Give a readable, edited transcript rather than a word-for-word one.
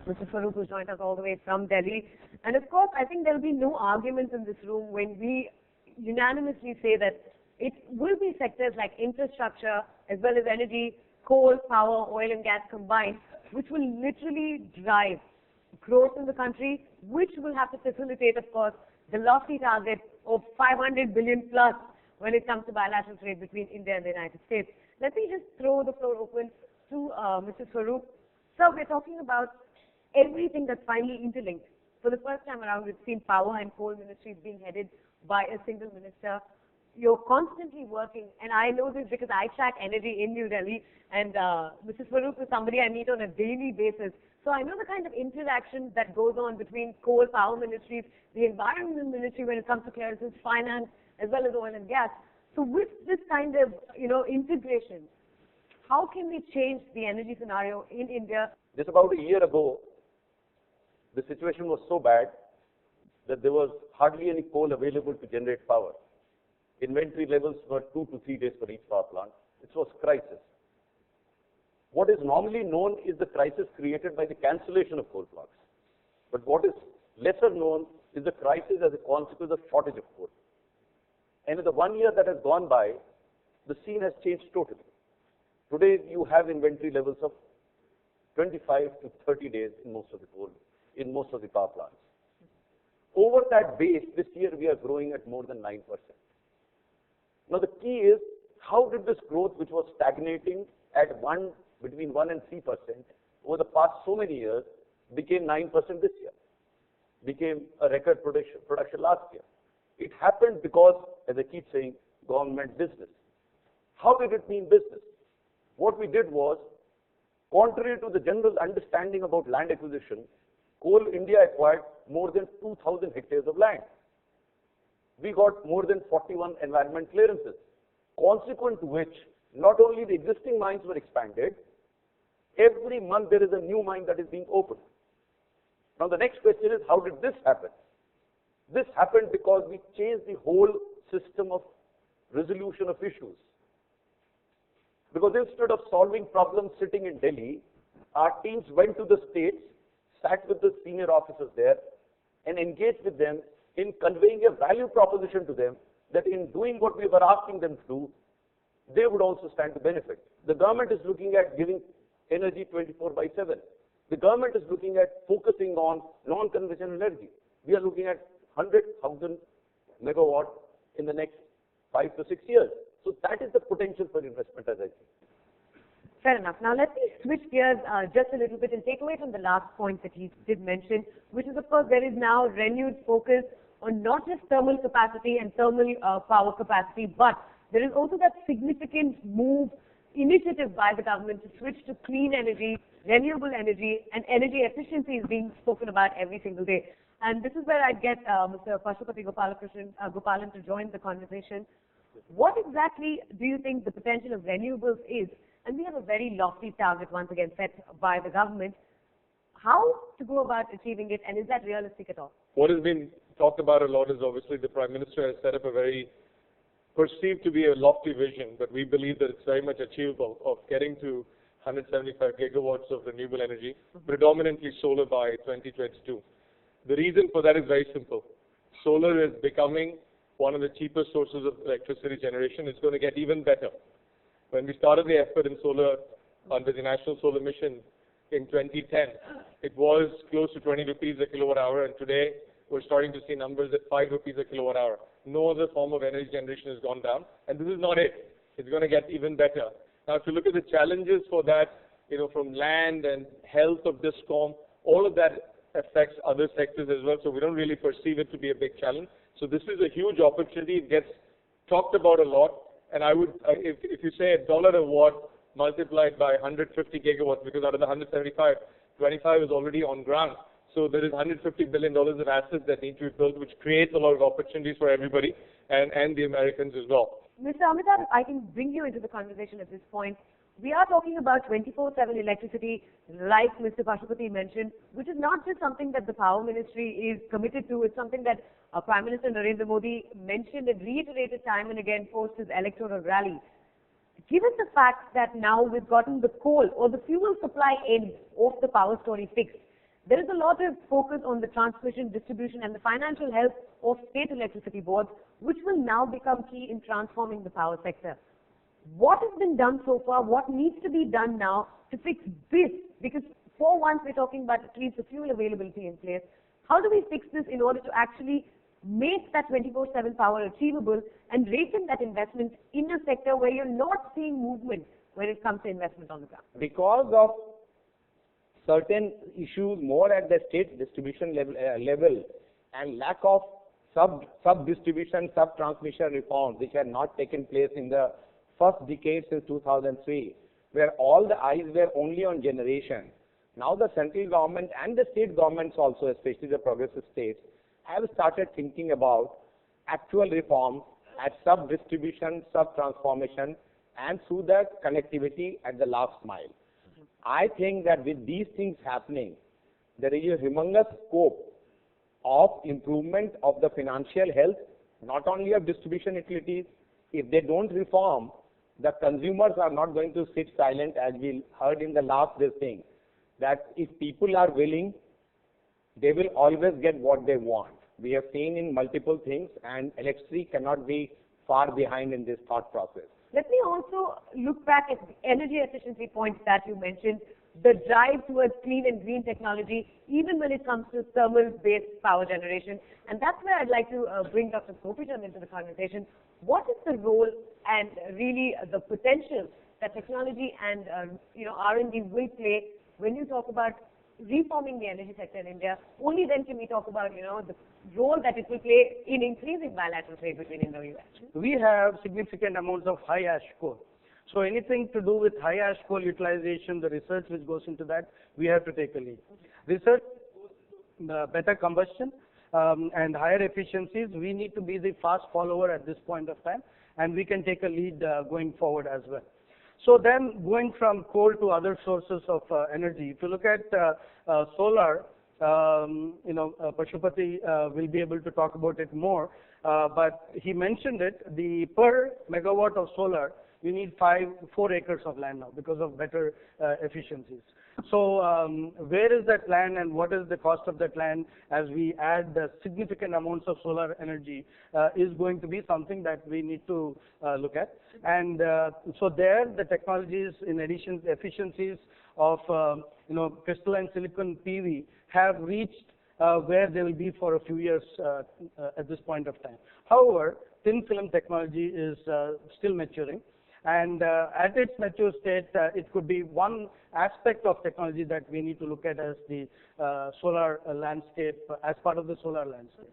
Mr. Swaroop, who joined us all the way from Delhi. And of course, I think there will be no arguments in this room when we unanimously say that it will be sectors like infrastructure as well as energy, coal, power, oil and gas combined, which will literally drive growth in the country, which will have to facilitate, of course, the lofty target of 500 billion plus when it comes to bilateral trade between India and the United States. Let me just throw the floor open to Mr. Swaroop. Sir, we're talking about everything that's finally interlinked. For the first time around, we've seen power and coal ministries being headed by a single minister. You're constantly working, and I know this because I track energy in New Delhi, and Mr. Swaroop is somebody I meet on a daily basis. So I know the kind of interaction that goes on between coal power ministries, the environment ministry when it comes to clearances, finance, as well as oil and gas. So with this kind of, integration, how can we change the energy scenario in India? Just about a year ago, the situation was so bad that there was hardly any coal available to generate power. Inventory levels were 2 to 3 days for each power plant. It was crisis. What is normally known is the crisis created by the cancellation of coal plants. But what is lesser known is the crisis as a consequence of shortage of coal. And in the 1 year that has gone by, the scene has changed totally. Today, you have inventory levels of 25 to 30 days in most of the coal, in most of the power plants. Over that base, this year we are growing at more than 9%. Now the key is, how did this growth, which was stagnating at between 1 and 3% over the past so many years, became 9% this year, became a record production last year? It happened because, as I keep saying, government business. How did it mean business? What we did was, contrary to the general understanding about land acquisition, Coal India acquired more than 2,000 hectares of land. We got more than 41 environment clearances, consequent to which not only the existing mines were expanded, every month there is a new mine that is being opened. Now the next question is, how did this happen? This happened because we changed the whole system of resolution of issues. Because instead of solving problems sitting in Delhi, our teams went to the states, sat with the senior officers there, and engaged with them in conveying a value proposition to them that in doing what we were asking them to do, they would also stand to benefit. The government is looking at giving energy 24/7. The government is looking at focusing on non-conventional energy. We are looking at 100,000 megawatts in the next 5 to 6 years. So that is the potential for investment, as I think. Fair enough. Now let me switch gears just a little bit and take away from the last point that he did mention, which is, of course, there is now renewed focus on not just thermal capacity and thermal power capacity, but there is also that significant initiative by the government to switch to clean energy, renewable energy, and energy efficiency is being spoken about every single day. And this is where I get Mr. Pashupati Gopalan to join the conversation. What exactly do you think the potential of renewables is? And we have a very lofty target, once again, set by the government. How to go about achieving it, and is that realistic at all? What has been talked about a lot is obviously the Prime Minister has set up a very perceived to be a lofty vision, but we believe that it's very much achievable of getting to 175 gigawatts of renewable energy, predominantly solar by 2022. The reason for that is very simple. Solar is becoming one of the cheapest sources of electricity generation. It's going to get even better. When we started the effort in solar under the National Solar Mission in 2010, it was close to 20 rupees a kilowatt hour, and today we're starting to see numbers at 5 rupees a kilowatt hour. No other form of energy generation has gone down, and this is not it. It's going to get even better. Now, if you look at the challenges for that, from land and health of DISCOM, all of that affects other sectors as well, so we don't really perceive it to be a big challenge. So this is a huge opportunity. It gets talked about a lot, and I would, if you say $1 a watt multiplied by 150 gigawatts, because out of the 175, 25 is already on ground. So there is $150 billion of assets that need to be built, which creates a lot of opportunities for everybody and the Americans as well. Mr. Amitabh, I can bring you into the conversation at this point. We are talking about 24/7 electricity, like Mr. Pashupati mentioned, which is not just something that the Power Ministry is committed to. It's something that Prime Minister Narendra Modi mentioned and reiterated time and again post his electoral rally. given the fact that now we've gotten the coal or the fuel supply end of the power story fixed, there is a lot of focus on the transmission, distribution, and the financial health of state electricity boards, which will now become key in transforming the power sector. What has been done so far? What needs to be done now to fix this? Because for once we're talking about at least the fuel availability in place. How do we fix this in order to actually make that 24/7 power achievable and retain that investment in a sector where you're not seeing movement when it comes to investment on the ground? Because of certain issues more at the state distribution level and lack of sub-distribution, sub-transmission reforms which had not taken place in the first decade since 2003, where all the eyes were only on generation. Now the central government and the state governments also, especially the progressive states, have started thinking about actual reforms at sub-distribution, sub-transformation, and through the connectivity at the last mile. I think that with these things happening, there is a humongous scope of improvement of the financial health, not only of distribution utilities. If they don't reform, the consumers are not going to sit silent, as we heard in the last this thing, that if people are willing, they will always get what they want. We have seen in multiple things, and electricity cannot be far behind in this thought process. Let me also look back at the energy efficiency points that you mentioned, the drive towards clean and green technology, even when it comes to thermal-based power generation. And that's where I'd like to bring Dr. Gopichand into the conversation. What is the role and really the potential that technology and R&D will play when you talk about reforming the energy sector in India? Only then can we talk about the role that it will play in increasing bilateral trade between India and the US. We have significant amounts of high ash coal. So anything to do with high ash coal utilization, the research which goes into that, we have to take a lead. Research, better combustion and higher efficiencies, we need to be the fast follower at this point of time, and we can take a lead going forward as well. So then going from coal to other sources of energy, if you look at solar, Pashupati will be able to talk about it more, but he mentioned it, the per megawatt of solar, you need 4 acres of land now because of better efficiencies. So where is that land and what is the cost of that land as we add significant amounts of solar energy is going to be something that we need to look at. And so there the technologies, in addition to efficiencies of crystalline silicon PV have reached where they will be for a few years at this point of time. However, thin film technology is still maturing. And at its mature state, it could be one aspect of technology that we need to look at as the solar landscape, as part of the solar landscape.